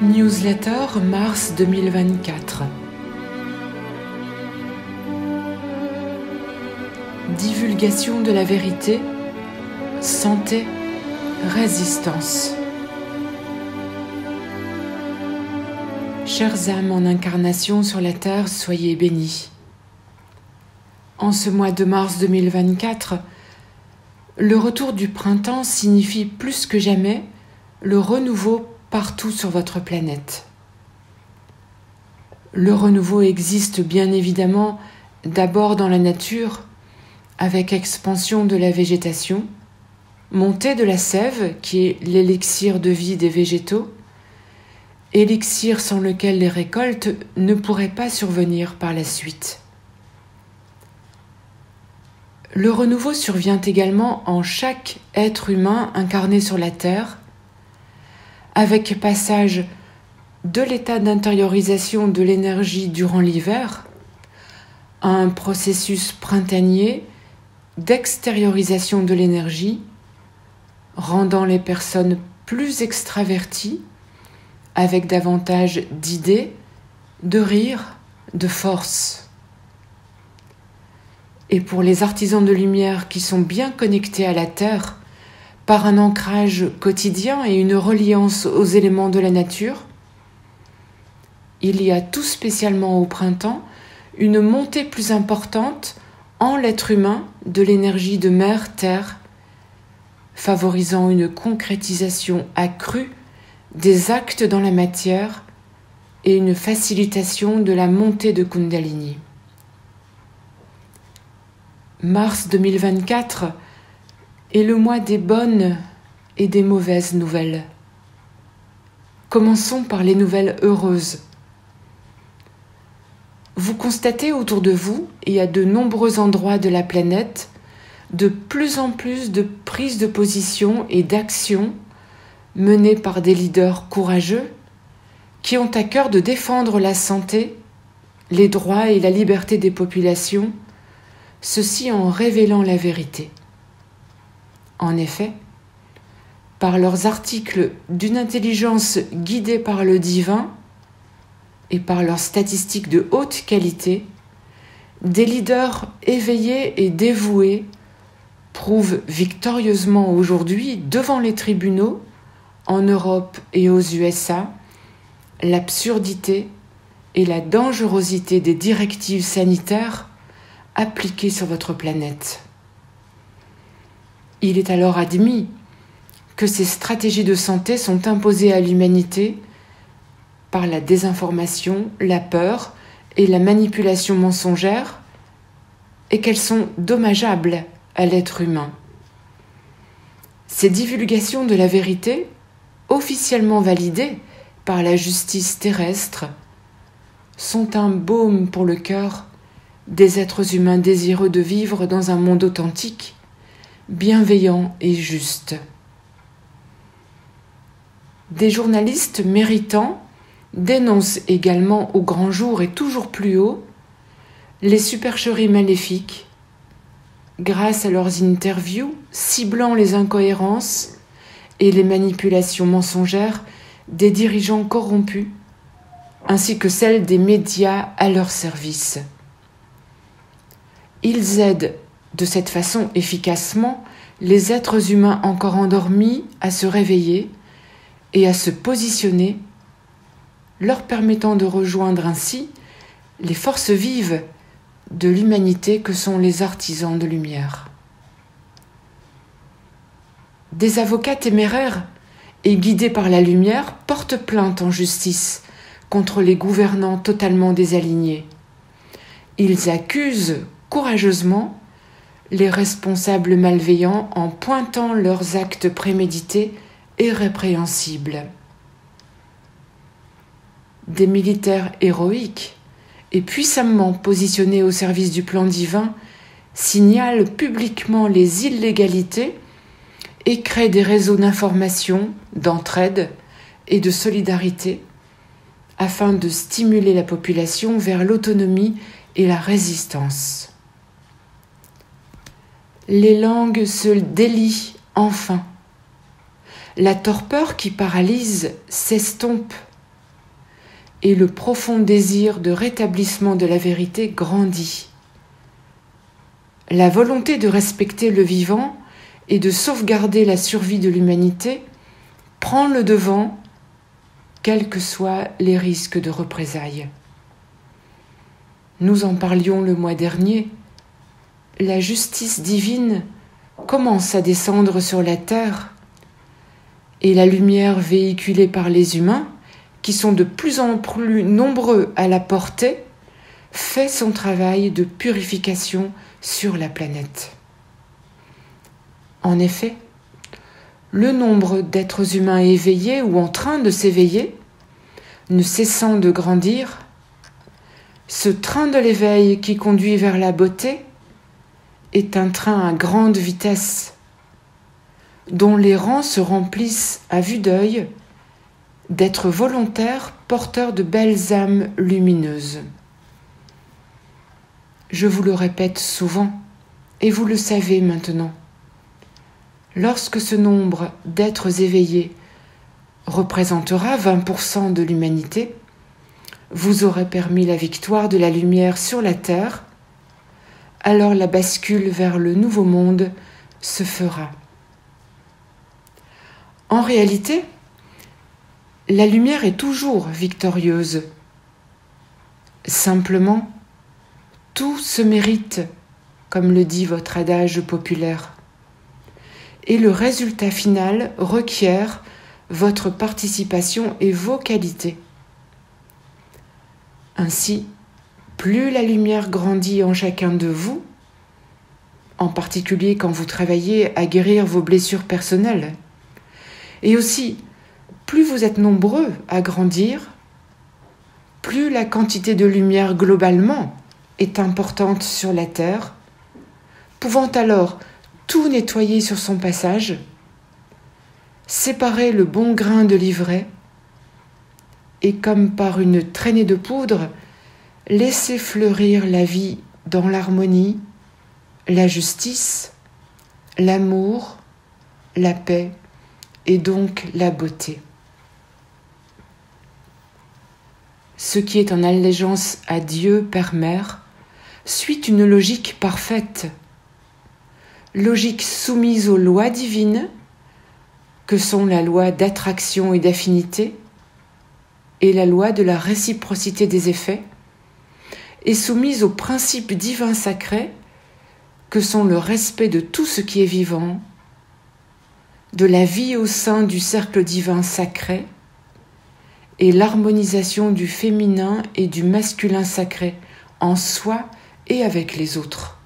Newsletter mars 2024. Divulgation de la vérité, santé, résistance. Chères âmes en incarnation sur la terre, soyez bénis. En ce mois de mars 2024, le retour du printemps signifie plus que jamais le renouveau partout sur votre planète. Le renouveau existe bien évidemment d'abord dans la nature, avec expansion de la végétation, montée de la sève qui est l'élixir de vie des végétaux, élixir sans lequel les récoltes ne pourraient pas survenir par la suite. Le renouveau survient également en chaque être humain incarné sur la Terre, avec passage de l'état d'intériorisation de l'énergie durant l'hiver à un processus printanier d'extériorisation de l'énergie, rendant les personnes plus extraverties, avec davantage d'idées, de rire, de force. Et pour les artisans de lumière qui sont bien connectés à la Terre, par un ancrage quotidien et une reliance aux éléments de la nature, il y a tout spécialement au printemps une montée plus importante en l'être humain de l'énergie de mer-terre, favorisant une concrétisation accrue des actes dans la matière et une facilitation de la montée de Kundalini. Mars 2024 est le mois des bonnes et des mauvaises nouvelles. Commençons par les nouvelles heureuses. Vous constatez autour de vous et à de nombreux endroits de la planète de plus en plus de prises de position et d'actions menées par des leaders courageux qui ont à cœur de défendre la santé, les droits et la liberté des populations, ceci en révélant la vérité. En effet, par leurs articles d'une intelligence guidée par le divin et par leurs statistiques de haute qualité, des leaders éveillés et dévoués prouvent victorieusement aujourd'hui devant les tribunaux, en Europe et aux USA, l'absurdité et la dangerosité des directives sanitaires appliquées sur votre planète. Il est alors admis que ces stratégies de santé sont imposées à l'humanité par la désinformation, la peur et la manipulation mensongère et qu'elles sont dommageables à l'être humain. Ces divulgations de la vérité, officiellement validées par la justice terrestre, sont un baume pour le cœur des êtres humains désireux de vivre dans un monde authentique, bienveillant et juste. Des journalistes méritants dénoncent également au grand jour et toujours plus haut les supercheries maléfiques grâce à leurs interviews ciblant les incohérences et les manipulations mensongères des dirigeants corrompus ainsi que celles des médias à leur service. Ils aident de cette façon efficacement les êtres humains encore endormis à se réveiller et à se positionner, leur permettant de rejoindre ainsi les forces vives de l'humanité que sont les artisans de lumière. Des avocats téméraires et guidés par la lumière portent plainte en justice contre les gouvernants totalement désalignés. Ils accusent courageusement les responsables malveillants en pointant leurs actes prémédités et répréhensibles. Des militaires héroïques et puissamment positionnés au service du plan divin signalent publiquement les illégalités et créent des réseaux d'information, d'entraide et de solidarité afin de stimuler la population vers l'autonomie et la résistance. Les langues se délient enfin. La torpeur qui paralyse s'estompe et le profond désir de rétablissement de la vérité grandit. La volonté de respecter le vivant et de sauvegarder la survie de l'humanité prend le devant, quels que soient les risques de représailles. Nous en parlions le mois dernier, la justice divine commence à descendre sur la terre et la lumière véhiculée par les humains, qui sont de plus en plus nombreux à la porter, fait son travail de purification sur la planète. En effet, le nombre d'êtres humains éveillés ou en train de s'éveiller, ne cessant de grandir, ce train de l'éveil qui conduit vers la beauté est un train à grande vitesse, dont les rangs se remplissent à vue d'œil d'êtres volontaires porteurs de belles âmes lumineuses. Je vous le répète souvent, et vous le savez maintenant, lorsque ce nombre d'êtres éveillés représentera 20% de l'humanité, vous aurez permis la victoire de la lumière sur la terre, alors la bascule vers le nouveau monde se fera. En réalité, la lumière est toujours victorieuse. Simplement, tout se mérite, comme le dit votre adage populaire. Et le résultat final requiert votre participation et vos qualités. Ainsi, plus la lumière grandit en chacun de vous, en particulier quand vous travaillez à guérir vos blessures personnelles, et aussi, plus vous êtes nombreux à grandir, plus la quantité de lumière globalement est importante sur la Terre, pouvant alors tout nettoyer sur son passage, séparer le bon grain de l'ivraie, et comme par une traînée de poudre, laisser fleurir la vie dans l'harmonie, la justice, l'amour, la paix et donc la beauté. Ce qui est en allégeance à Dieu Père Mère suit une logique parfaite, logique soumise aux lois divines que sont la loi d'attraction et d'affinité et la loi de la réciprocité des effets, et soumise aux principes divins sacrés que sont le respect de tout ce qui est vivant, de la vie au sein du cercle divin sacré et l'harmonisation du féminin et du masculin sacré en soi et avec les autres.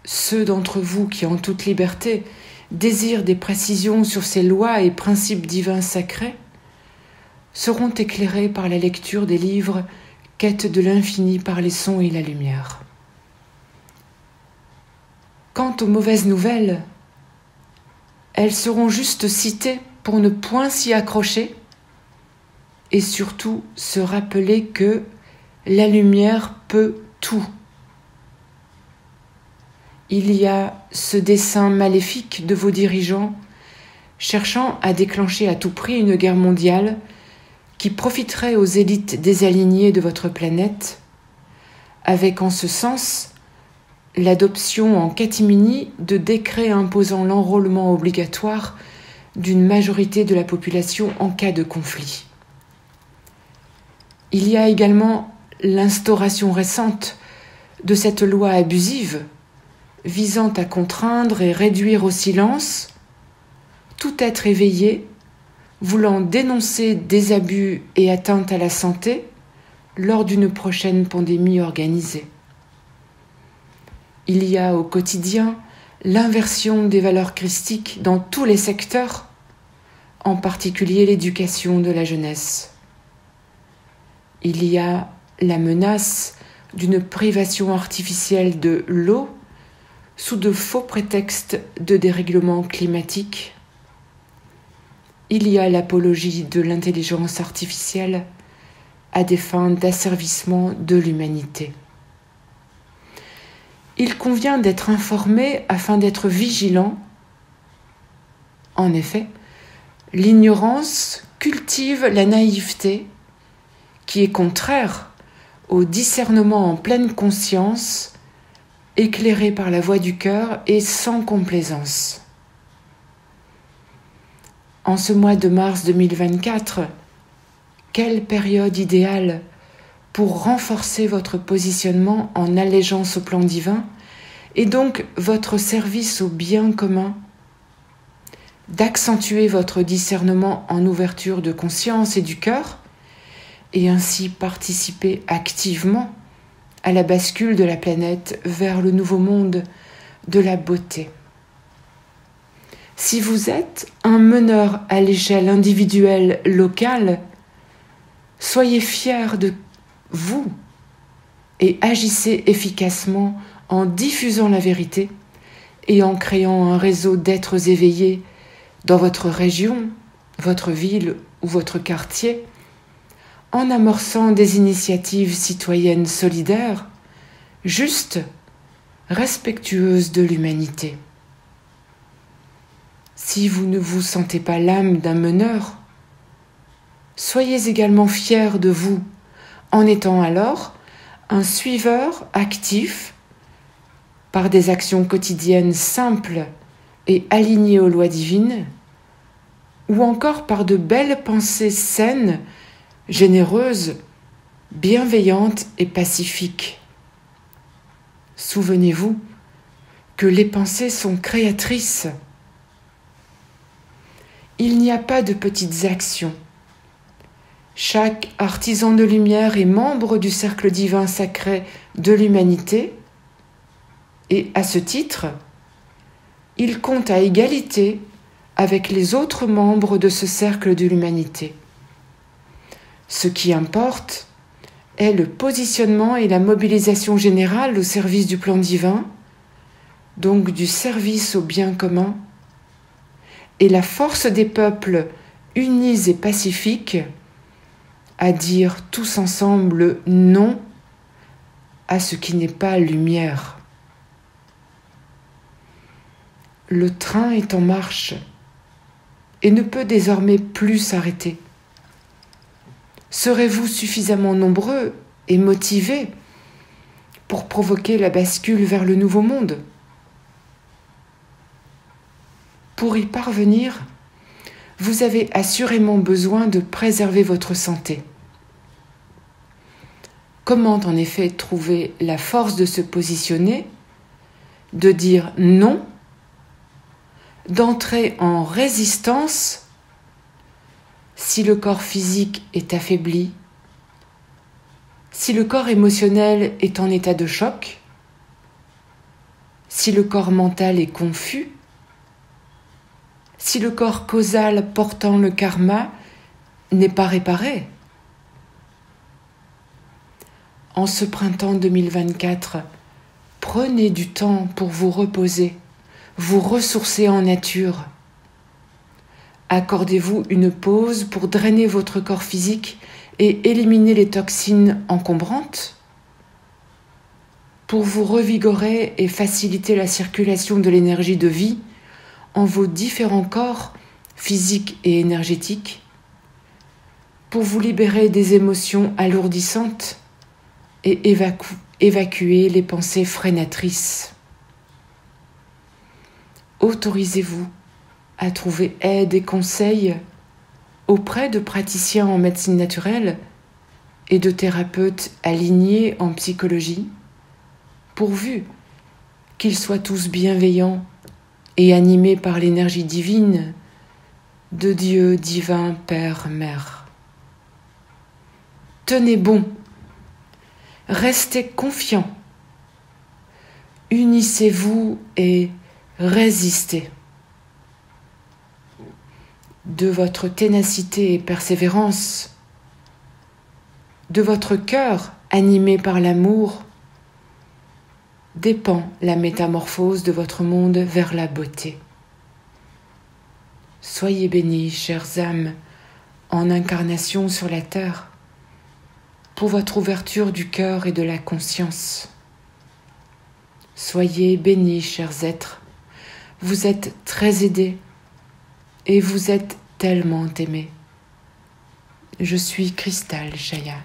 Ceux d'entre vous qui, en toute liberté, désirent des précisions sur ces lois et principes divins sacrés seront éclairés par la lecture des livres Quête de l'infini par les sons et la lumière. Quant aux mauvaises nouvelles, elles seront juste citées pour ne point s'y accrocher et surtout se rappeler que la lumière peut tout. Il y a ce dessein maléfique de vos dirigeants cherchant à déclencher à tout prix une guerre mondiale qui profiterait aux élites désalignées de votre planète, avec en ce sens l'adoption en catimini de décrets imposant l'enrôlement obligatoire d'une majorité de la population en cas de conflit. Il y a également l'instauration récente de cette loi abusive visant à contraindre et réduire au silence tout être éveillé voulant dénoncer des abus et atteintes à la santé lors d'une prochaine pandémie organisée. Il y a au quotidien l'inversion des valeurs christiques dans tous les secteurs, en particulier l'éducation de la jeunesse. Il y a la menace d'une privation artificielle de l'eau sous de faux prétextes de dérèglement climatique. Il y a l'apologie de l'intelligence artificielle à des fins d'asservissement de l'humanité. Il convient d'être informé afin d'être vigilant. En effet, l'ignorance cultive la naïveté qui est contraire au discernement en pleine conscience, éclairé par la voix du cœur et sans complaisance. En ce mois de mars 2024, quelle période idéale pour renforcer votre positionnement en allégeance au plan divin et donc votre service au bien commun, d'accentuer votre discernement en ouverture de conscience et du cœur, et ainsi participer activement à la bascule de la planète vers le nouveau monde de la beauté. Si vous êtes un meneur à l'échelle individuelle locale, soyez fiers de vous et agissez efficacement en diffusant la vérité et en créant un réseau d'êtres éveillés dans votre région, votre ville ou votre quartier, en amorçant des initiatives citoyennes solidaires, justes, respectueuses de l'humanité. Si vous ne vous sentez pas l'âme d'un meneur, soyez également fiers de vous, en étant alors un suiveur actif par des actions quotidiennes simples et alignées aux lois divines, ou encore par de belles pensées saines, généreuses, bienveillantes et pacifiques. Souvenez-vous que les pensées sont créatrices. Il n'y a pas de petites actions. Chaque artisan de lumière est membre du cercle divin sacré de l'humanité et, à ce titre, il compte à égalité avec les autres membres de ce cercle de l'humanité. Ce qui importe est le positionnement et la mobilisation générale au service du plan divin, donc du service au bien commun, et la force des peuples unis et pacifiques à dire tous ensemble non à ce qui n'est pas lumière. Le train est en marche et ne peut désormais plus s'arrêter. Serez-vous suffisamment nombreux et motivés pour provoquer la bascule vers le nouveau monde? Pour y parvenir, vous avez assurément besoin de préserver votre santé. Comment en effet trouver la force de se positionner, de dire non, d'entrer en résistance si le corps physique est affaibli, si le corps émotionnel est en état de choc, si le corps mental est confus, si le corps causal portant le karma n'est pas réparé. En ce printemps 2024, prenez du temps pour vous reposer, vous ressourcer en nature. Accordez-vous une pause pour drainer votre corps physique et éliminer les toxines encombrantes, pour vous revigorer et faciliter la circulation de l'énergie de vie en vos différents corps physiques et énergétiques, pour vous libérer des émotions alourdissantes et évacuer les pensées freinatrices. Autorisez-vous à trouver aide et conseils auprès de praticiens en médecine naturelle et de thérapeutes alignés en psychologie, pourvu qu'ils soient tous bienveillants et animés par l'énergie divine de Dieu divin Père Mère. Tenez bon, restez confiants, unissez-vous et résistez. De votre ténacité et persévérance, de votre cœur animé par l'amour, dépend la métamorphose de votre monde vers la beauté. Soyez bénis, chères âmes, en incarnation sur la terre, pour votre ouverture du cœur et de la conscience. Soyez bénis, chers êtres, vous êtes très aidés et vous êtes tellement aimés. Je suis Cristal Chaya.